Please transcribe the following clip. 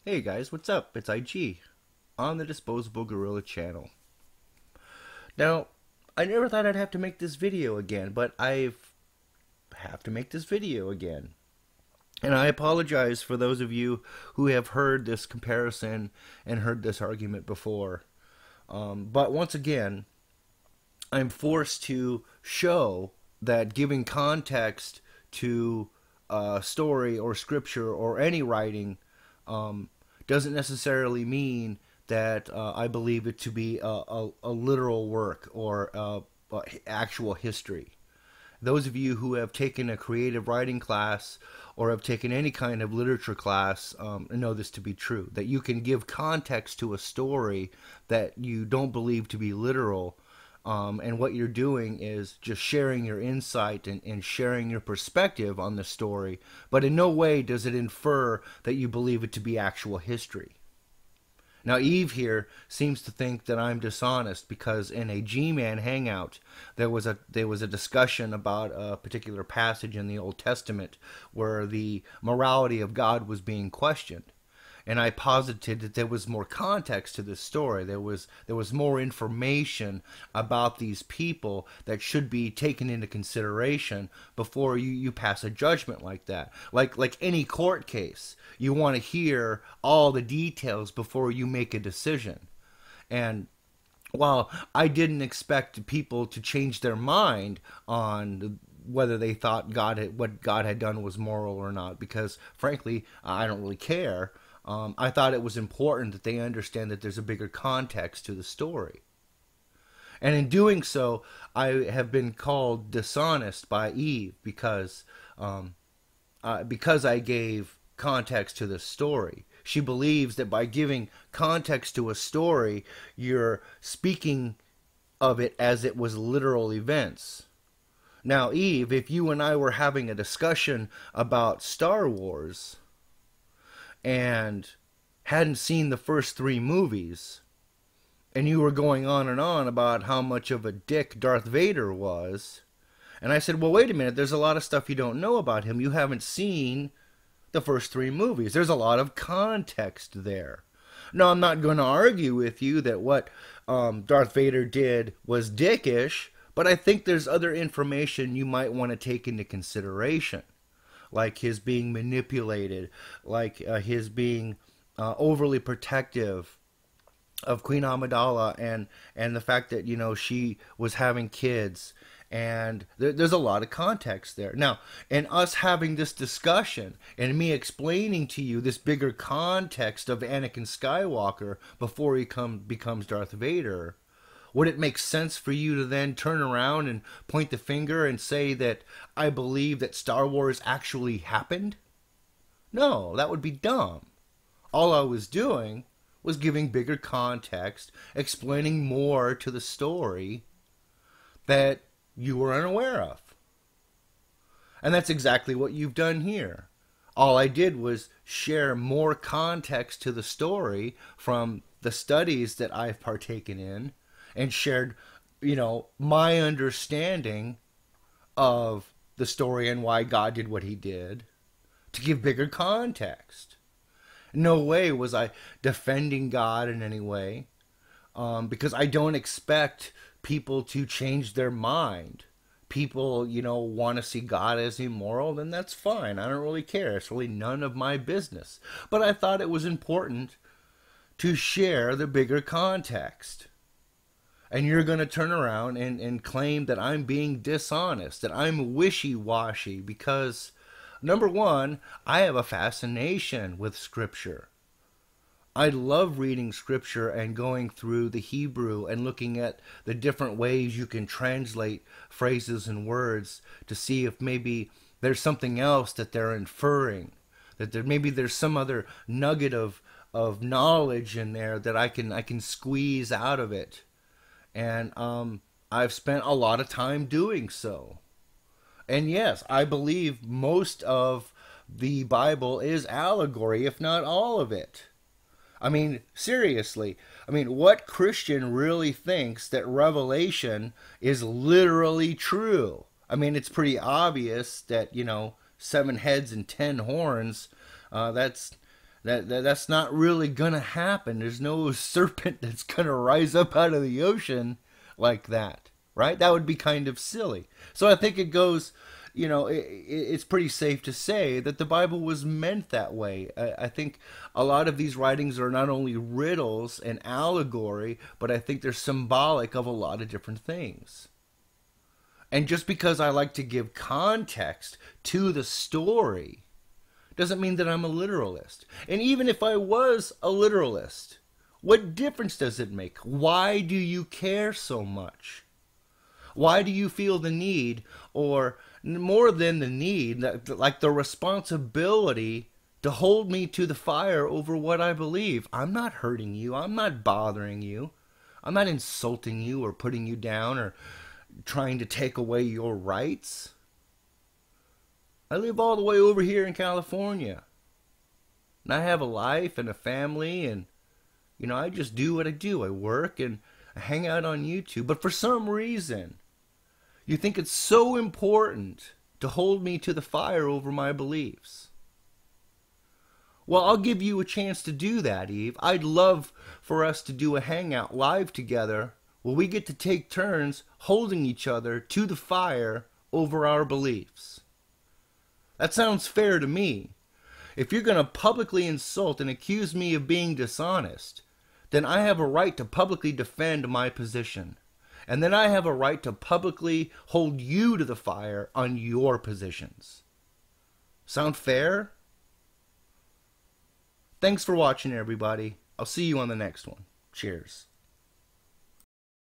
Hey guys, what's up? It's IG on the Disposable Gorilla channel. Now, I never thought I'd have to make this video again, but I have to make this video again. And I apologize for those of you who have heard this comparison and heard this argument before. But once again, I'm forced to show that giving context to a story or scripture or any writing doesn't necessarily mean that I believe it to be a literal work or actual history. Those of you who have taken a creative writing class or have taken any kind of literature class know this to be true, that you can give context to a story that you don't believe to be literal. And what you're doing is just sharing your insight and sharing your perspective on the story, but in no way does it infer that you believe it to be actual history. Now, Eve here seems to think that I'm dishonest because in a G-Man hangout, there was a discussion about a particular passage in the Old Testament where the morality of God was being questioned. And I posited that there was more context to this story. There was more information about these people that should be taken into consideration before you pass a judgment like that. Like any court case, you want to hear all the details before you make a decision. And while I didn't expect people to change their mind on whether they thought what God had done was moral or not, because frankly, I don't really care. I thought it was important that they understand that there's a bigger context to the story. And in doing so, I have been called dishonest by Eve because I gave context to the story. She believes that by giving context to a story, you're speaking of it as it was literal events. Now, Eve, if you and I were having a discussion about Star Wars and hadn't seen the first three movies, and you were going on and on about how much of a dick Darth Vader was, and I said, well, wait a minute, there's a lot of stuff you don't know about him. You haven't seen the first three movies. There's a lot of context there. Now, I'm not going to argue with you that what Darth Vader did was dickish, but I think there's other information you might want to take into consideration, like his being manipulated, like his being overly protective of Queen Amidala, and the fact that she was having kids, and there's a lot of context there. Now, in us having this discussion and me explaining to you this bigger context of Anakin Skywalker before he becomes Darth Vader, would it make sense for you to then turn around and point the finger and say that I believe that Star Wars actually happened? No, that would be dumb. All I was doing was giving bigger context, explaining more to the story that you were unaware of. And that's exactly what you've done here. All I did was share more context to the story from the studies that I've partaken in, and shared, my understanding of the story and why God did what he did to give bigger context. No way was I defending God in any way, because I don't expect people to change their mind. People, want to see God as immoral, then that's fine. I don't really care. It's really none of my business. But I thought it was important to share the bigger context. And you're going to turn around and claim that I'm being dishonest, that I'm wishy-washy, because, number one, I have a fascination with Scripture. I love reading Scripture and going through the Hebrew and looking at the different ways you can translate phrases and words to see if maybe there's something else that they're inferring, that maybe there's some other nugget of knowledge in there that I can squeeze out of it. And I've spent a lot of time doing so. And yes, I believe most of the Bible is allegory, if not all of it. I mean, seriously. I mean, what Christian really thinks that Revelation is literally true? I mean, it's pretty obvious that, 7 heads and 10 horns, that's That's not really gonna happen. There's no serpent that's gonna rise up out of the ocean like that, right? That would be kind of silly. So I think it goes, it's pretty safe to say that the Bible was meant that way. I think a lot of these writings are not only riddles and allegory, but I think they're symbolic of a lot of different things. And just because I like to give context to the story doesn't mean that I'm a literalist. And even if I was a literalist, what difference does it make? Why do you care so much? Why do you feel the need, or more than the need, like the responsibility to hold me to the fire over what I believe? I'm not hurting you. I'm not bothering you. I'm not insulting you or putting you down or trying to take away your rights. I live all the way over here in California. And I have a life and a family, and, I just do what I do. I work and I hang out on YouTube. But for some reason, you think it's so important to hold me to the fire over my beliefs. Well, I'll give you a chance to do that, Eve. I'd love for us to do a hangout live together where we get to take turns holding each other to the fire over our beliefs. That sounds fair to me. If you're going to publicly insult and accuse me of being dishonest, then I have a right to publicly defend my position. And then I have a right to publicly hold you to the fire on your positions. Sound fair? Thanks for watching, everybody. I'll see you on the next one. Cheers.